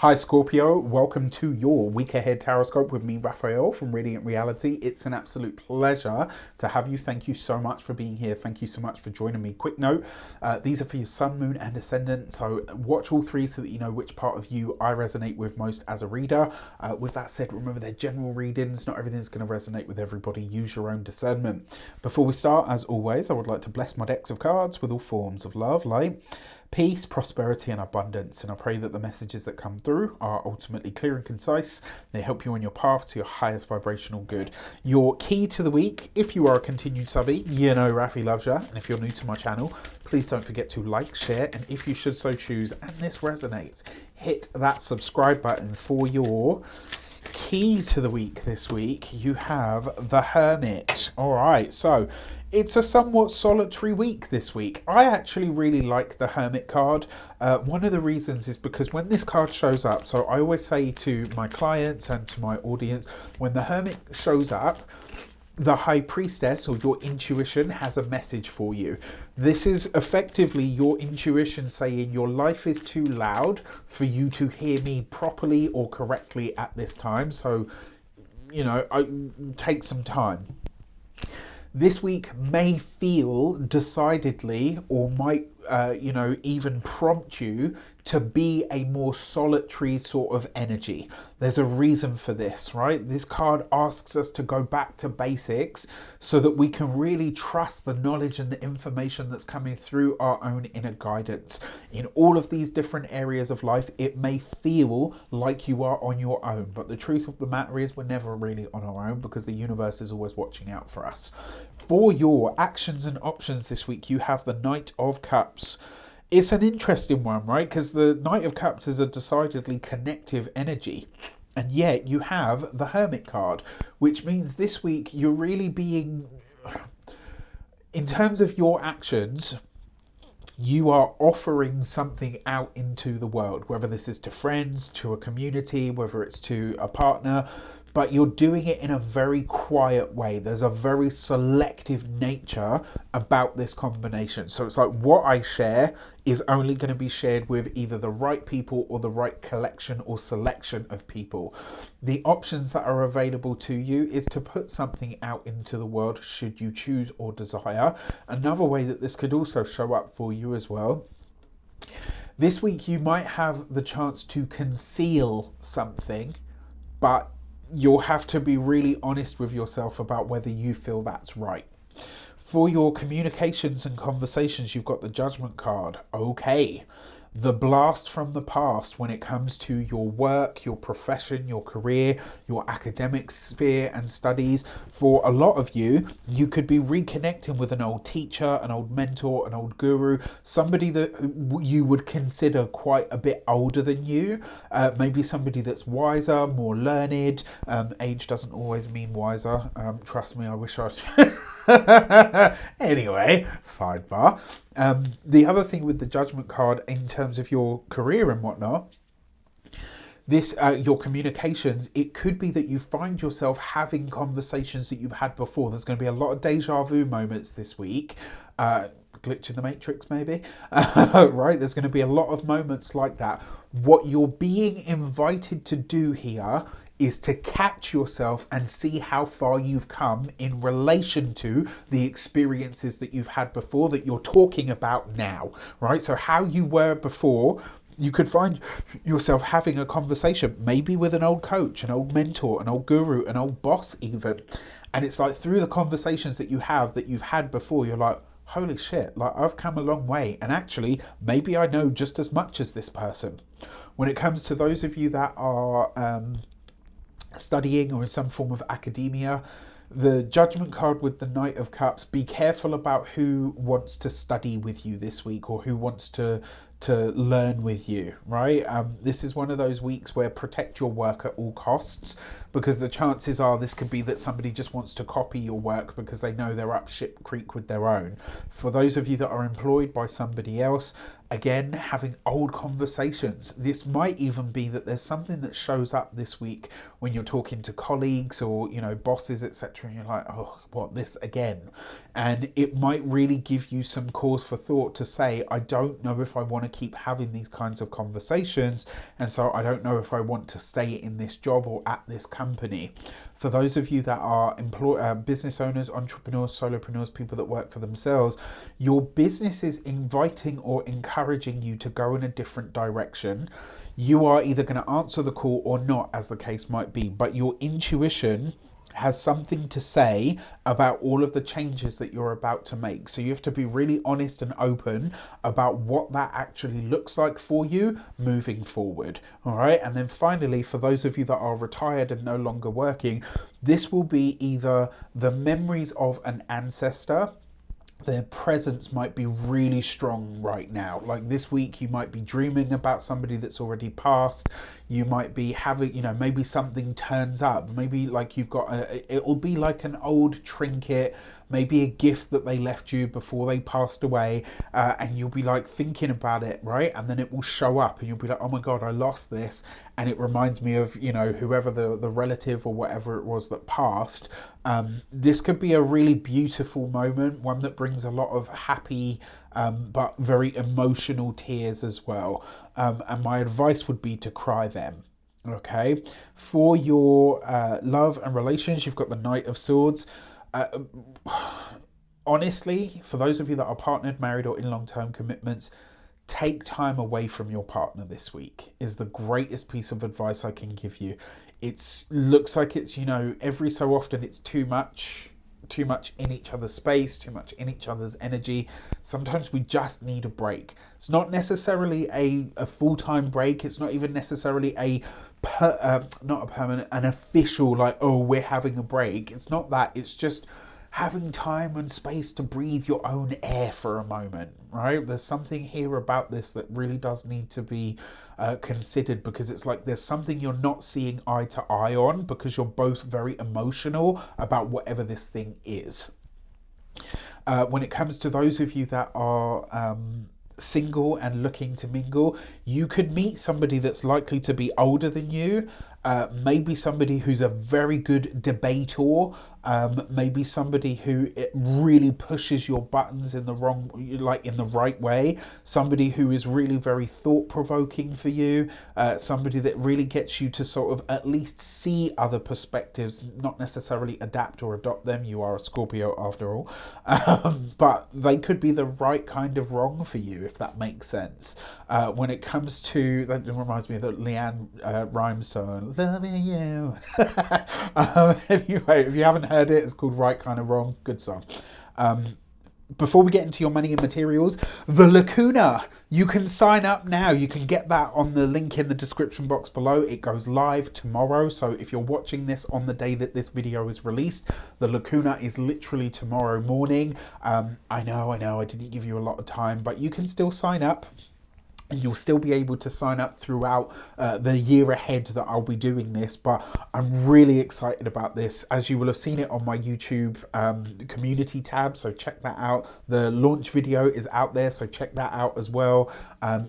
Hi Scorpio, welcome to your week ahead taroscope with me, Raphael from Reydiant Reality. It's an absolute pleasure to have you. Thank you so much for being here. Thank you so much for joining me. Quick note, these are for your sun, moon and ascendant. So watch all three so that you know which part of you I resonate with most as a reader. With that said, remember they're general readings. Not everything's going to resonate with everybody. Use your own discernment. Before we start, as always, I would like to bless my decks of cards with all forms of love, light, peace, prosperity and abundance, and I pray that the messages that come through are ultimately clear and concise. They help you on your path to your highest vibrational good. Your key to the week, if you are a continued subby, you know Rafi loves you, and if you're new to my channel, please don't forget to like, share, and if you should so choose, and this resonates, hit that subscribe button. For your key to the week this week, you have the Hermit. All right, so it's a somewhat solitary week this week. I actually really like the Hermit card. One of the reasons is because when this card shows up, so I always say to my clients and to my audience, when the Hermit shows up, the High Priestess or your intuition has a message for you. This is effectively your intuition saying your life is too loud for you to hear me properly or correctly at this time. So, you know, take some time. This week may feel decidedly or might, even prompt you to be a more solitary sort of energy. There's a reason for this, right? This card asks us to go back to basics so that we can really trust the knowledge and the information that's coming through our own inner guidance. In all of these different areas of life, it may feel like you are on your own, but the truth of the matter is we're never really on our own because the universe is always watching out for us. For your actions and options this week, you have the Knight of Cups. It's an interesting one, right? Because the Knight of Cups is a decidedly connective energy. And yet you have the Hermit card, which means this week you're really being, in terms of your actions, you are offering something out into the world, whether this is to friends, to a community, whether it's to a partner, but you're doing it in a very quiet way. There's a very selective nature about this combination. So it's like what I share is only going to be shared with either the right people or the right collection or selection of people. The options that are available to you is to put something out into the world should you choose or desire. Another way that this could also show up for you as well. This week you might have the chance to conceal something, but you'll have to be really honest with yourself about whether you feel that's right. For your communications and conversations, you've got the Judgment card. Okay. The blast from the past when it comes to your work, your profession, your career, your academic sphere and studies. For a lot of you, you could be reconnecting with an old teacher, an old mentor, an old guru, somebody that you would consider quite a bit older than you, maybe somebody that's wiser, more learned. Age doesn't always mean wiser. Trust me, I wish I... Anyway, sidebar. The other thing with the Judgment card in terms of your career and whatnot, this your communications, it could be that you find yourself having conversations that you've had before. There's going to be a lot of deja vu moments this week. Glitch in the matrix maybe. Right, there's going to be a lot of moments like that. What you're being invited to do here is to catch yourself and see how far you've come in relation to the experiences that you've had before that you're talking about now, right? So how you were before, you could find yourself having a conversation, maybe with an old coach, an old mentor, an old guru, an old boss even. And it's like through the conversations that you've had before, you're like, holy shit, like I've come a long way. And actually, maybe I know just as much as this person. When it comes to those of you that are studying or in some form of academia, the Judgment card with the Knight of Cups, be careful about who wants to study with you this week or who wants to learn with you, right? This is one of those weeks where protect your work at all costs, because the chances are this could be that somebody just wants to copy your work because they know they're up shit creek with their own. For those of you that are employed by somebody else, Again, having old conversations. This might even be that there's something that shows up this week when you're talking to colleagues or, bosses, etc. And you're like, oh, what, this again? And it might really give you some cause for thought to say, I don't know if I want to keep having these kinds of conversations. And so I don't know if I want to stay in this job or at this company. For those of you that are business owners, entrepreneurs, solopreneurs, people that work for themselves, your business is inviting or encouraging you to go in a different direction. You are either going to answer the call or not, as the case might be, but your intuition has something to say about all of the changes that you're about to make. So you have to be really honest and open about what that actually looks like for you moving forward. All right. And then finally, for those of you that are retired and no longer working, this will be either the memories of an ancestor. Their presence might be really strong right now. Like this week, you might be dreaming about somebody that's already passed. You might be having, maybe something turns up. Maybe like you've got, it'll be like an old trinket, maybe a gift that they left you before they passed away. And you'll be like thinking about it, right? And then it will show up and you'll be like, oh my God, I lost this. And it reminds me of, whoever the relative or whatever it was that passed. This could be a really beautiful moment, one that brings a lot of happy but very emotional tears as well. And my advice would be to cry them. Okay. For your love and relations, you've got the Knight of Swords. Honestly, for those of you that are partnered, married, or in long-term commitments, take time away from your partner this week is the greatest piece of advice I can give you. It looks like it's, every so often it's too much in each other's space, too much in each other's energy. Sometimes we just need a break. It's not necessarily a full-time break. It's not even necessarily not a permanent, an official, like, oh, we're having a break. It's not that. It's just having time and space to breathe your own air for a moment, right? There's something here about this that really does need to be considered, because it's like there's something you're not seeing eye to eye on because you're both very emotional about whatever this thing is. When it comes to those of you that are single and looking to mingle, you could meet somebody that's likely to be older than you, maybe somebody who's a very good debater, maybe somebody who it really pushes your buttons in the right way, somebody who is really very thought-provoking for you, somebody that really gets you to sort of at least see other perspectives, not necessarily adapt or adopt them. You are a Scorpio after all, but they could be the right kind of wrong for you, if that makes sense. When it comes to, that reminds me of the Leanne Rhymes song, Loving You. Anyway, if you haven't heard it, it's called Right Kind of Wrong. Good song. Before we get into your money and materials, the CUNA, you can sign up now. You can get that on the link in the description box below. It goes live tomorrow. So if you're watching this on the day that this video is released, the CUNA is literally tomorrow morning. I know, I didn't give you a lot of time, but you can still sign up. And you'll still be able to sign up throughout the year ahead that I'll be doing this. But I'm really excited about this. As you will have seen it on my YouTube community tab, so check that out. The launch video is out there, so check that out as well.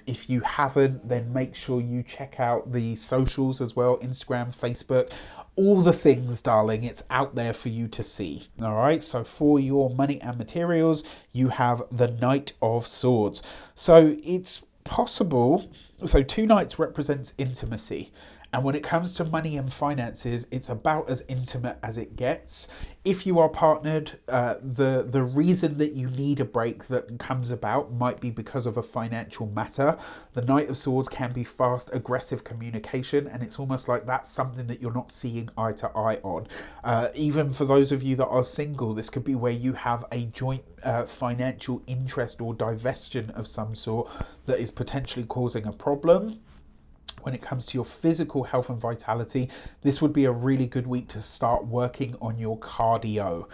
If you haven't, then make sure you check out the socials as well, Instagram, Facebook. All the things, darling, it's out there for you to see. All right, so for your money and materials, you have the Knight of Swords. So it's possible, so 2 knights represents intimacy, and when it comes to money and finances, it's about as intimate as it gets. If you are partnered, the reason that you need a break that comes about might be because of a financial matter. The Knight of Swords can be fast, aggressive communication, and it's almost like that's something that you're not seeing eye to eye on. Even for those of you that are single, this could be where you have a joint financial interest or divestiture of some sort that is potentially causing a problem. When it comes to your physical health and vitality, this would be a really good week to start working on your cardio,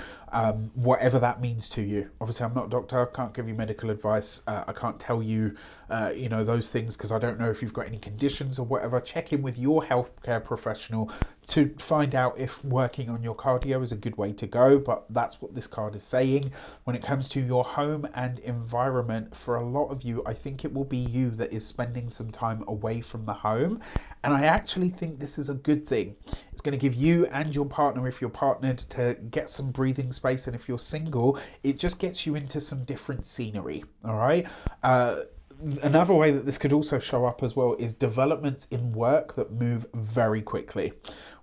whatever that means to you. Obviously, I'm not a doctor, I can't give you medical advice. I can't tell you, those things because I don't know if you've got any conditions or whatever. Check in with your healthcare professional to find out if working on your cardio is a good way to go, but that's what this card is saying. When it comes to your home and environment, for a lot of you, I think it will be you that is spending some time away from the home. And I actually think this is a good thing. It's going to give you and your partner, if you're partnered, to get some breathing space. And if you're single, it just gets you into some different scenery. All right. Another way that this could also show up as well is developments in work that move very quickly.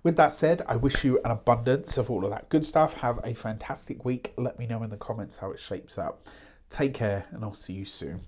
With that said, I wish you an abundance of all of that good stuff. Have a fantastic week. Let me know in the comments how it shapes up. Take care, and I'll see you soon.